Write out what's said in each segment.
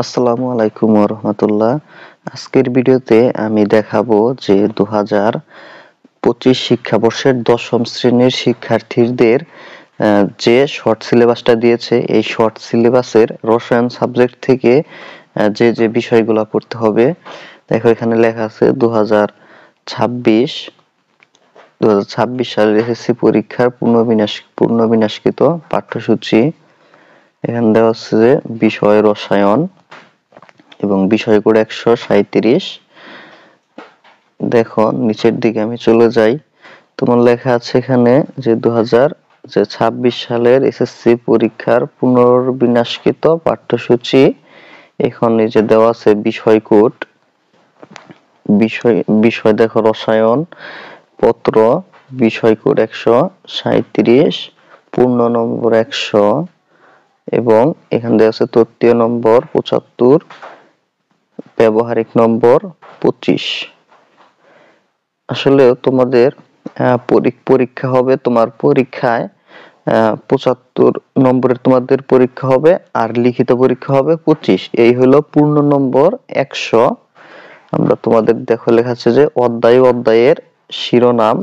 আসসালামু আলাইকুম ওয়া রাহমাতুল্লাহ। আজকের ভিডিওতে আমি দেখাবো যে 2025 শিক্ষাবর্ষের দশম শ্রেণীর শিক্ষার্থীদের যে শর্ট সিলেবাসটা দিয়েছে এই শর্ট সিলেবাসের রসায়ন সাবজেক্ট থেকে যে বিষয়গুলো পড়তে হবে। দেখো এখানে লেখা আছে 2026 সালের এসএসসি পরীক্ষার পুনর্বিন্যাসকৃত পাঠ্যসূচি। এখানে দেওয়া হচ্ছে যে বিষয় রসায়ন এবং বিষয় কোড 137। দেখো নিচের দিকে আমি চলে যাই, তোমার লেখা আছে এখানে যে 2026 সালের এসএসসি পরীক্ষার পুনর্বিন্যাসকৃত পাঠ্যসূচি। এখানে যে দেওয়া আছে বিষয় কোড, বিষয় দেখো রসায়ন পত্র, বিষয় কোড 137, পূর্ণ নম্বর 100 এবং এখানে দেওয়া আছে তৃতীয় নম্বর 75, ব্যবহারিক নম্বর 25। আসলে তোমাদের পরীক্ষা হবে, তোমার পরীক্ষায় 75 নম্বরের তোমাদের পরীক্ষা হবে আর লিখিত পরীক্ষা হবে 25। এই হলো পূর্ণ নম্বর 100। আমরা তোমাদের দেখো লেখা আছে যে অধ্যায়ের শিরোনাম,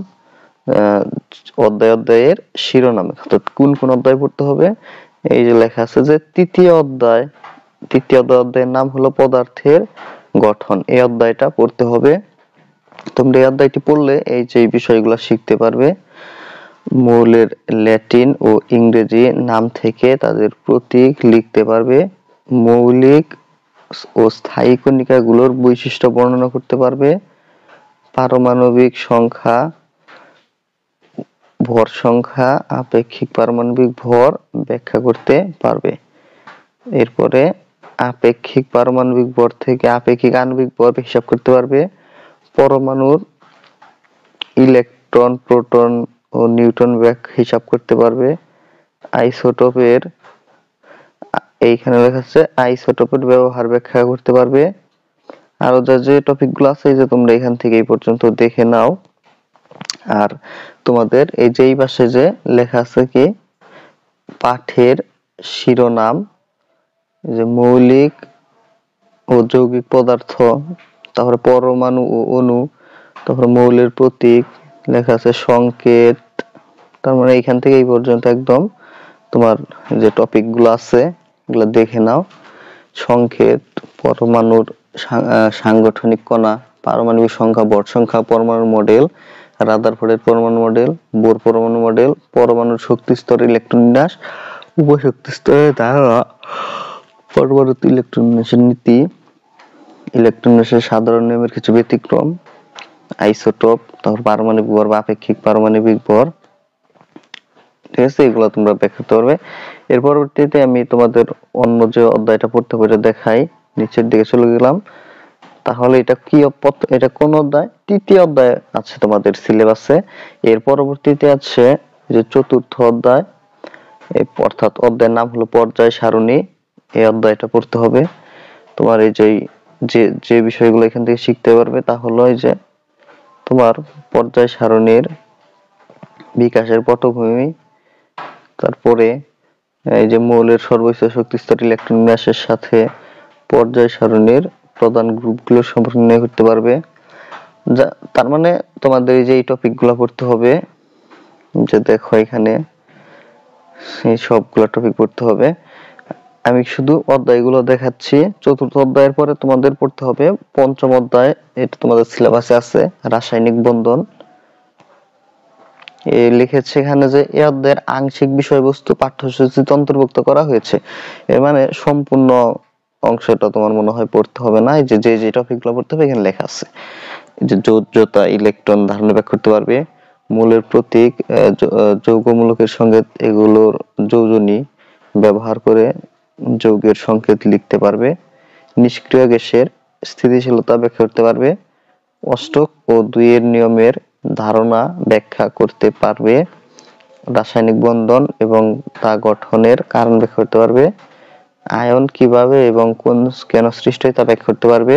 অধ্যায়ের শিরোনাম অর্থাৎ কোন কোন অধ্যায় পড়তে হবে। এই যে লেখা আছে যে তৃতীয় অধ্যায়ের নাম হলো পদার্থের গঠন। এই অধ্যায়টা পড়তে হবে। তোমরা এই অধ্যায়টি পড়লে এই যে বিষয়গুলো শিখতে পারবে। মৌলের ল্যাটিন ও ইংরেজি নাম থেকে তাদের প্রতীক লিখতে পারবে। মৌলিক ও স্থায়ী কণিকাগুলোর বৈশিষ্ট্য বর্ণনা করতে পারবে। পারমাণবিক সংখ্যা, ভর সংখ্যা, আপেক্ষিক পারমাণবিক ভর ব্যাখ্যা করতে পারবে। এরপরে আপেক্ষিক পারমাণবিক ভর থেকে আপেক্ষিক আণবিক ভর হিসাব করতে পারবে। পরমাণুর ইলেকট্রন, প্রোটন ও নিউট্রন হিসাব করতে পারবে। আইসোটোপের, এইখানে লেখা আছে আইসোটোপের ব্যবহার ব্যাখ্যা করতে পারবে। আরো যে টপিকগুলো আছে এই যে তোমরা এখান থেকে এই পর্যন্ত দেখে নাও। আর তোমাদের এই যে এই পাশে যে লেখা আছে কি পাঠের শিরোনাম, যে মৌলিক ও যৌগিক পদার্থ, তারপরে পরমাণু ও অণু, তারপরে মৌলের প্রতীক লেখা আছে, সংকেত। তার মানে এইখান থেকে এই পর্যন্ত একদম তোমার যে টপিকগুলো আছে এগুলো দেখে নাও। সংকেত, পরমাণুর সাংগঠনিক কণা, পারমাণবিক সংখ্যা, ভর সংখ্যা, পরমাণুর মডেল, রাদারফোর্ডের পরমাণু মডেল, বোর পরমাণু মডেল, পরমাণুর শক্তি স্তর, ইলেকট্রন বিন্যাস, উপশক্তি স্তরের ধারণা, পরমাণুতে ইলেকট্রন বিন্যাসের নীতি, ইলেকট্রন বিন্যাসের সাধারণ নিয়মের কিছু ব্যতিক্রম, আইসোটোপ, তারপর পারমাণবিক ভর বা আপেক্ষিক পারমাণবিক ভর। ঠিক আছে, এগুলো তোমরা ব্যাখ্যা করতে পারবে। এর পরবর্তীতে আমি তোমাদের অন্য যে অধ্যায়টা পড়তে পড়ে দেখাই। নিচের দিকে চলে গেলাম। তাহলে এটা কি, এটা কোন অধ্যায়? তৃতীয় অধ্যায় আছে তোমাদের সিলেবাসে। এর পরবর্তীতে আছে যে চতুর্থ অধ্যায়, অর্থাৎ অধ্যায়ের নাম হলো পর্যায় সারণী। এই অধ্যায়টা পড়তে হবে। তোমার এই যে বিষয়গুলো এখান থেকে শিখতে পারবে তা হলো এই যে তোমার পর্যায় সারণীর বিকাশের পটভূমি, তারপরে এই যে মৌলের সর্বোচ্চ শক্তি স্তর, ইলেকট্রন বিন্যাসের সাথে পর্যায় সারণীর প্রধান গ্রুপগুলো সম্পর্কে নির্ণয় করতে পারবে। তার মানে তোমাদের এই যে এই টপিকগুলো পড়তে হবে, যে দেখো এখানে এই সবগুলো টপিক পড়তে হবে। আমি শুধু অধ্যায়গুলো দেখাচ্ছি। চতুর্থ অধ্যায়ের পরে তোমাদের পড়তে হবে পঞ্চম অধ্যায়, এটা তোমাদের সিলেবাসে আছে, রাসায়নিক বন্ধন। লিখেছে এখানে যে এই অধ্যায়ের আংশিক বিষয়বস্তু পাঠ্যসূচিতে অন্তর্ভুক্ত করা হয়েছে। এর মানে সম্পূর্ণ অংশটা তোমার মনে হয় পড়তে হবে না। এই যে টপিকগুলো পড়তে হবে এখানে লেখা আছে। যে যৌজ্যতা, ইলেকট্রন ধারণা ব্যাখ্যা করতে পারবে। মূলের প্রতীক, যৌগমূলকের সঙ্গে এগুলোর যোজনী ব্যবহার করে যৌগের সংকেত লিখতে পারবে। নিষ্ক্রিয় গ্যাসের স্থিতিশীলতা ব্যাখ্যা করতে পারবে। অষ্টক ও 2 এর নিয়মের ধারণা ব্যাখ্যা করতে পারবে। রাসায়নিক বন্ধন এবং তা গঠনের কারণ ব্যাখ্যা করতে পারবে। আয়ন কিভাবে এবং কেন সৃষ্টি হয় তা ব্যাখ্যা করতে পারবে।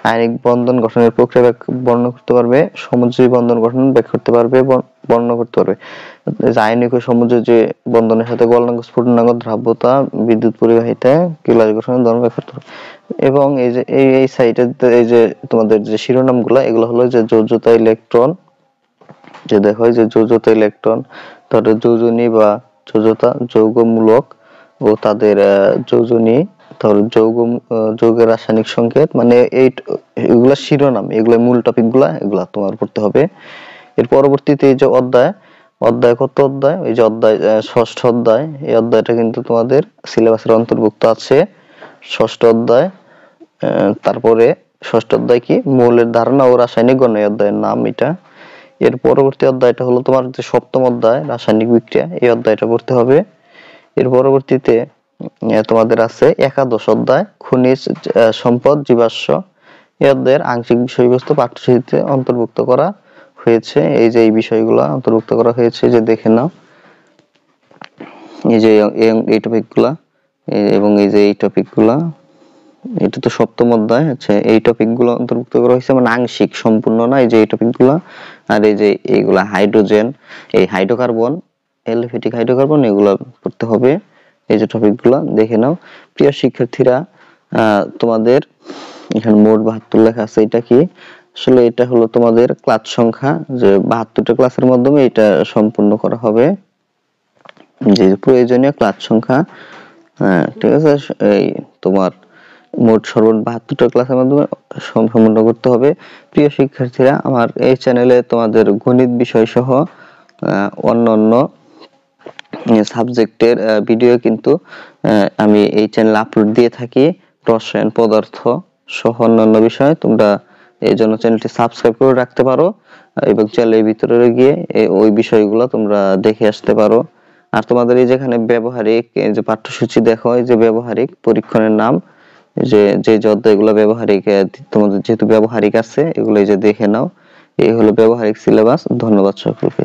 আয়নিক বন্ধন গঠনের প্রক্রিয়া বর্ণনা করতে পারবে, সমযোজী বন্ধন গঠন ব্যাখ্যা করতে পারবে, বর্ণনা করতে পারবে। আয়নিক ও সমযোজী বন্ধনের সাথে গলনাঙ্ক স্ফুটনাঙ্ক দ্রাব্যতা বিদ্যুৎ পরিবাহিতা কেলাস গঠনের ধর্ম ব্যাখ্যা করতে পারবে। এবং এই যে এই সাইটে এই যে তোমাদের যে শিরোনামগুলো এগুলো হলো যে যোজ্যতা ইলেকট্রন, যে দেখো যে যোজ্যতা ইলেকট্রন, তারপরে যোজনী বা যোজ্যতা যৌগমূলক ও তাদের যোজনী, তারপর যৌগের রাসায়নিক সংকেত, মানে এগুলা শিরোনাম, এগুলো মূল টপিকগুলা এগুলা তোমার পড়তে হবে। এর পরবর্তীতে এই যে অধ্যায় কত অধ্যায়, এই যে অধ্যায় 6ষ্ঠ অধ্যায়, এই অধ্যায়টা কিন্তু তোমাদের সিলেবাসের অন্তর্ভুক্ত আছে 6ষ্ঠ অধ্যায়। তারপরে 6ষ্ঠ অধ্যায় কি মৌলের ধারণা ও রাসায়নিক গণনা, এই অধ্যায়ের নাম এটা। এর পরবর্তী অধ্যায়টা হলো তোমার যে 7ম অধ্যায় রাসায়নিক বিক্রিয়া, এই অধ্যায়টা পড়তে হবে। এর পরবর্তীতে তোমাদের আছে একাদশ অধ্যায় খনিজ সম্পদ জীবাশ্ম, এই অধ্যায়ের আংশিক বিষয়বস্তু পাঠ্যসূচিতে অন্তর্ভুক্ত করা হয়েছে। এই যে এই বিষয়গুলো অন্তর্ভুক্ত করা হয়েছে, যে দেখে নাও এই যে এই টপিকগুলা, এবং এই যে এই টপিকগুলা, এটা তো 7ম অধ্যায়। আচ্ছা, এই টপিকগুলো অন্তর্ভুক্ত করা হয়েছে, মানে আংশিক, সম্পূর্ণ না। এই যে এই টপিকগুলো, আর এই যে এইগুলা হাইড্রোজেন, এই হাইড্রোকার্বন, এলিফ্যাটিক হাইড্রোকার্বন, এগুলো পড়তে হবে। এই যে টপিকগুলো দেখে নাও। প্রিয় শিক্ষার্থীরা, তোমাদের এখানে মোট 72 লেখা আছে, এটা কি আসলে এটা হলো তোমাদের ক্লাস সংখ্যা, যে 72টা ক্লাসের মাধ্যমে এটা সম্পূর্ণ করা হবে, যে প্রয়োজনীয় ক্লাস সংখ্যা। ঠিক আছে, এই তোমার মোট সর্বমোট 72টা ক্লাসের মাধ্যমে সম্পূর্ণ করতে হবে। প্রিয় শিক্ষার্থীরা, আমার এই চ্যানেলে তোমাদের গণিত বিষয় সহ অন্যান্য সাবজেক্টের ভিডিও কিন্তু আমি এই চ্যানেলে আপলোড দিয়ে থাকি, রসায়ন পদার্থ সহ অন্যান্য বিষয়। তোমরা এই জন্য চ্যানেলটি সাবস্ক্রাইব করে রাখতে পারো, এবং চ্যানেলের ভিতরে গিয়ে ওই বিষয়গুলো তোমরা দেখে আসতে পারো। আর তোমাদের এই যেখানে ব্যবহারিক যে পাঠ্যসূচি দেখো, এই যে ব্যবহারিক পরীক্ষণের নাম, যে যে অধ্যায়গুলো ব্যবহারিক, তোমাদের যেহেতু ব্যবহারিক আছে, এগুলো এই যে দেখে নাও। এই হলো ব্যবহারিক সিলেবাস। ধন্যবাদ সকলকে।